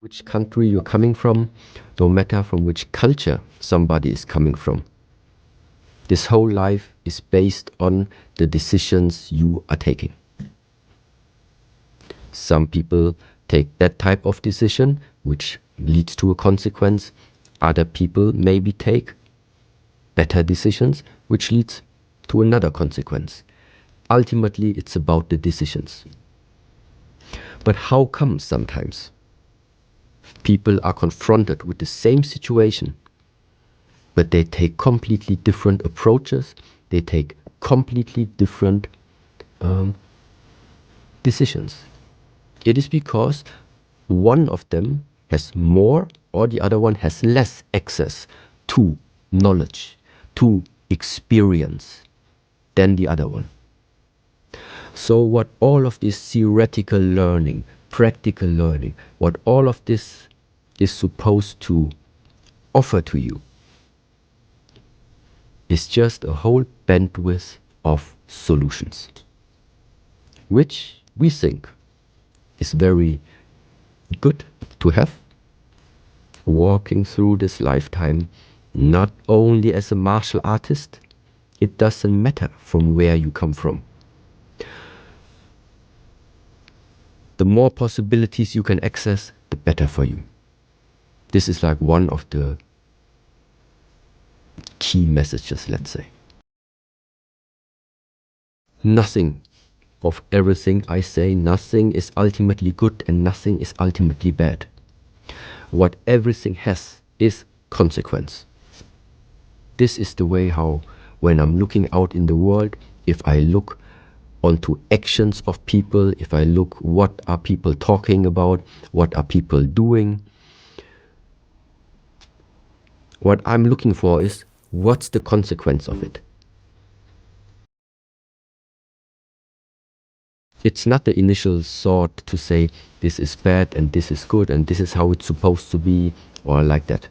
which country you're coming from, no matter from which culture somebody is coming from. This whole life is based on the decisions you are taking. Some people take that type of decision, which leads to a consequence. Other people maybe take better decisions, which leads to another consequence. Ultimately, it's about the decisions. But how come sometimes people are confronted with the same situation, but they take completely different approaches, they take completely different decisions? It is because one of them has more or the other one has less access to knowledge, to experience than the other one. So what all of this theoretical learning, practical learning, what all of this is supposed to offer to you is just a whole bandwidth of solutions, which we think is very good to have walking through this lifetime, not only as a martial artist. It doesn't matter from where you come from. The more possibilities you can access, the better for you. This is like one of the key messages, let's say. Nothing of everything I say, nothing is ultimately good and nothing is ultimately bad. What everything has is consequence. This is the way how, when I'm looking out in the world, if I look onto actions of people, if I look what are people talking about, what are people doing, what I'm looking for is what's the consequence of it. It's not the initial thought to say this is bad and this is good and this is how it's supposed to be or like that.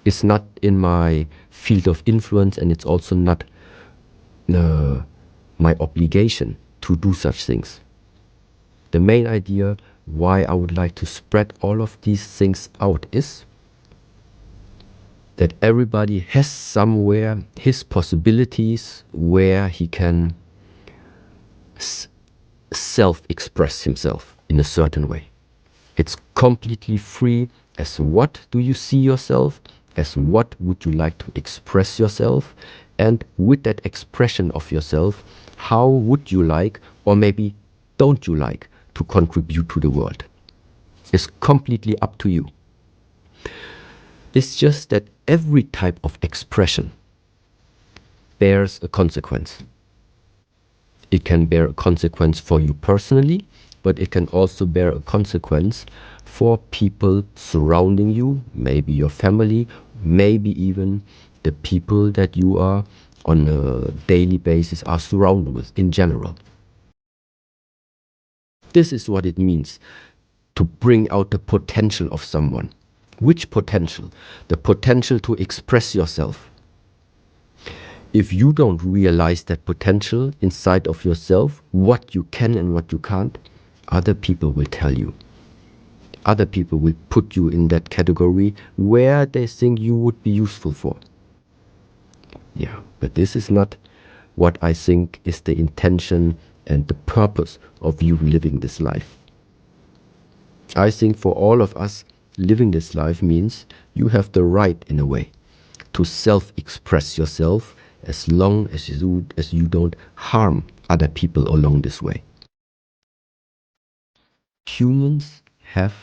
It's not in my field of influence and it's also not my obligation to do such things. The main idea why I would like to spread all of these things out is that everybody has somewhere his possibilities where he can self-express himself in a certain way. It's completely free. As what do you see yourself? As what would you like to express yourself? And with that expression of yourself, how would you like, or maybe don't you like, to contribute to the world? It's completely up to you. It's just that every type of expression bears a consequence. It can bear a consequence for you personally, but it can also bear a consequence for people surrounding you, maybe your family, maybe even the people that you are on a daily basis are surrounded with in general. This is what it means to bring out the potential of someone. Which potential? The potential to express yourself. If you don't realize that potential inside of yourself, what you can and what you can't, other people will tell you. Other people will put you in that category where they think you would be useful for. Yeah, but this is not what I think is the intention and the purpose of you living this life. I think for all of us, living this life means you have the right, in a way, to self-express yourself as long as you don't harm other people along this way. Humans have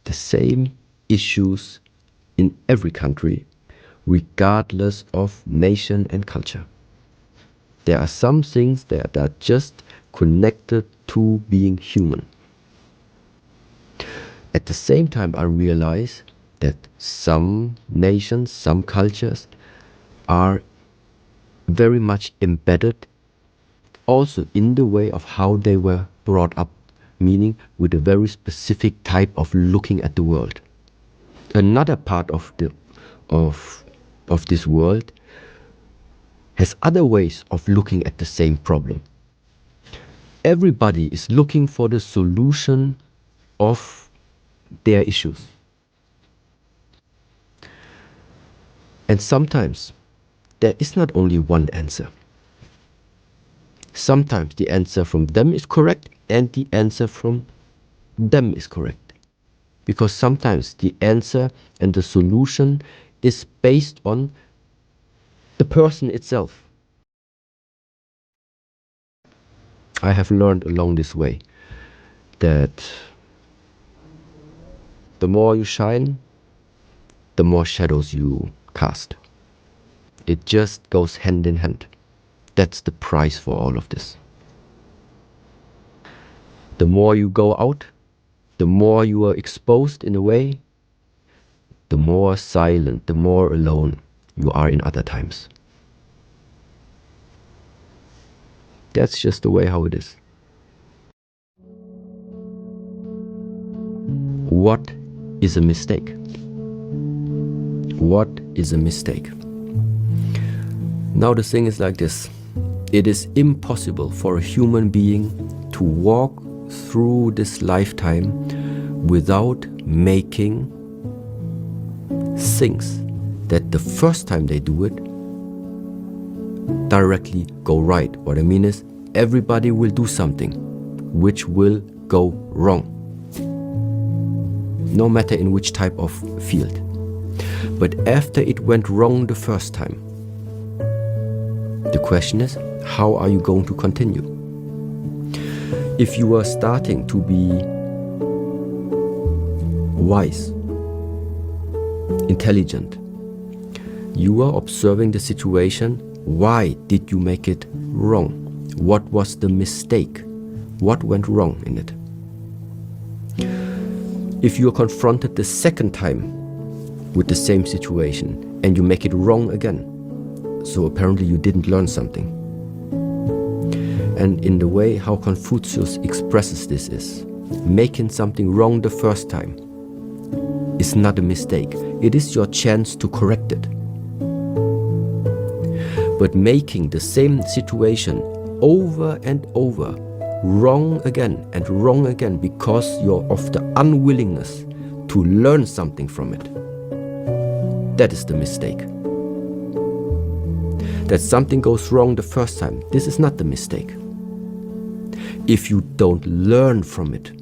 the same issues in every country, regardless of nation and culture. There are some things that are just connected to being human. At the same time, I realize that some nations, some cultures are very much embedded also in the way of how they were brought up, meaning with a very specific type of looking at the world. Another part of this world has other ways of looking at the same problem. Everybody is looking for the solution of their issues. And sometimes there is not only one answer. Sometimes the answer from them is correct and the answer from them is correct. Because sometimes the answer and the solution is based on the person itself. I have learned along this way that the more you shine, the more shadows you cast. It just goes hand in hand. That's the price for all of this. The more you go out, the more you are exposed in a way, the more silent, the more alone you are in other times. That's just the way how it is. What is a mistake? What is a mistake? Now the thing is like this. It is impossible for a human being to walk through this lifetime without making things that the first time they do it directly go right. What I mean is, everybody will do something which will go wrong, no matter in which type of field. But after it went wrong the first time, the question is, how are you going to continue? If you are starting to be wise, intelligent, you are observing the situation. Why did you make it wrong? What was the mistake? What went wrong in it? If you are confronted the second time with the same situation and you make it wrong again, so apparently you didn't learn something. And in the way how Confucius expresses this is, making something wrong the first time is not a mistake. It is your chance to correct it. But making the same situation over and over, wrong again and wrong again because you're of the unwillingness to learn something from it, that is the mistake. That something goes wrong the first time, this is not the mistake. If you don't learn from it,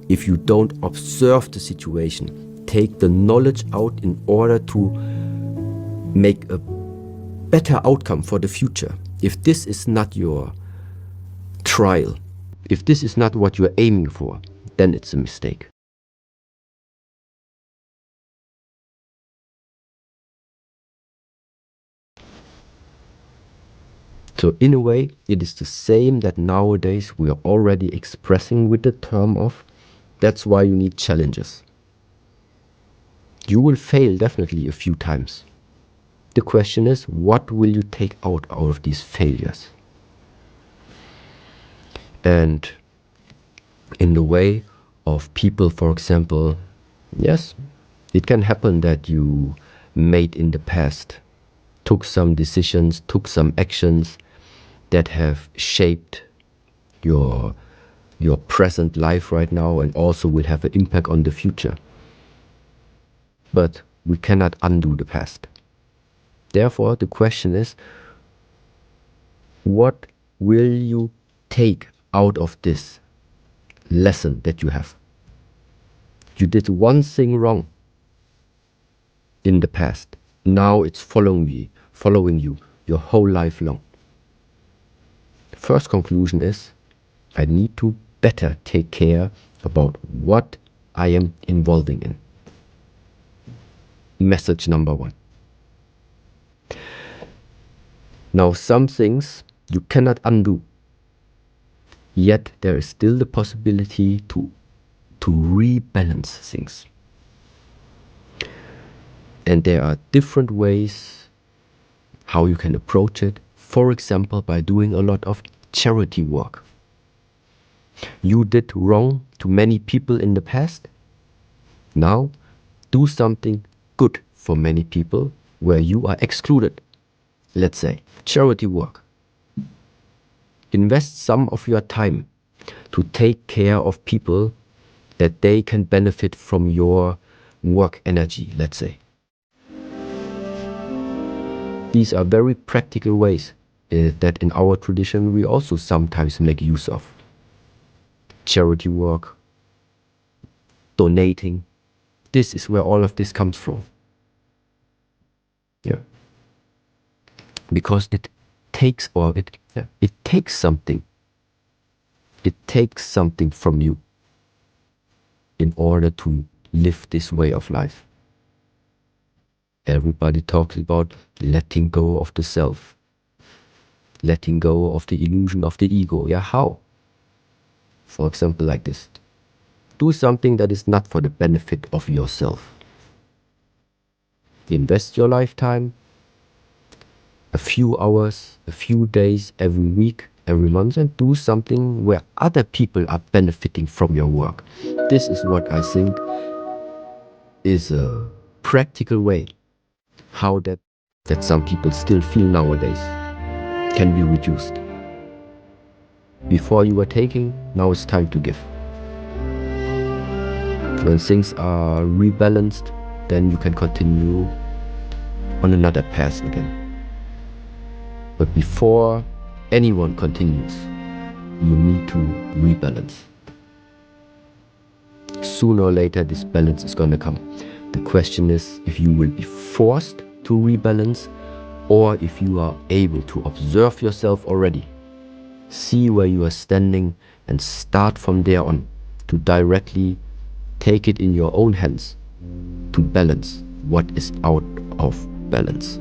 if you don't observe the situation, take the knowledge out in order to make a better outcome for the future, if this is not your trial, if this is not what you're aiming for, then it's a mistake. So in a way, it is the same that nowadays we are already expressing with the term of, that's why you need challenges. You will fail definitely a few times. The question is, what will you take out of these failures? And in the way of people, for example, yes, it can happen that you made in the past, took some decisions, took some actions that have shaped your present life right now and also will have an impact on the future. But we cannot undo the past. Therefore, the question is, what will you take out of this lesson that you have? You did one thing wrong in the past. Now it's following you your whole life long. The first conclusion is, I need to better take care about what I am involving in. Message number one. Now, some things you cannot undo, yet there is still the possibility to rebalance things. And there are different ways how you can approach it. For example, by doing a lot of charity work. You did wrong to many people in the past. Now, do something good for many people where you are excluded. Let's say charity work. Invest some of your time to take care of people that they can benefit from your work energy, let's say. These are very practical ways that in our tradition we also sometimes make use of. Charity work, donating. This is where all of this comes from. Yeah. Because it takes something. It takes something from you in order to live this way of life. Everybody talks about letting go of the self, letting go of the illusion of the ego. Yeah, how? For example, like this. Do something that is not for the benefit of yourself. Invest your lifetime, a few hours, a few days, every week, every month, and do something where other people are benefiting from your work. This is what I think is a practical way how that some people still feel nowadays can be reduced. Before you were taking, now it's time to give. When things are rebalanced, then you can continue on another path again. But before anyone continues, you need to rebalance. Sooner or later, this balance is going to come. The question is if you will be forced to rebalance or if you are able to observe yourself already, see where you are standing and start from there on to directly take it in your own hands to balance what is out of balance.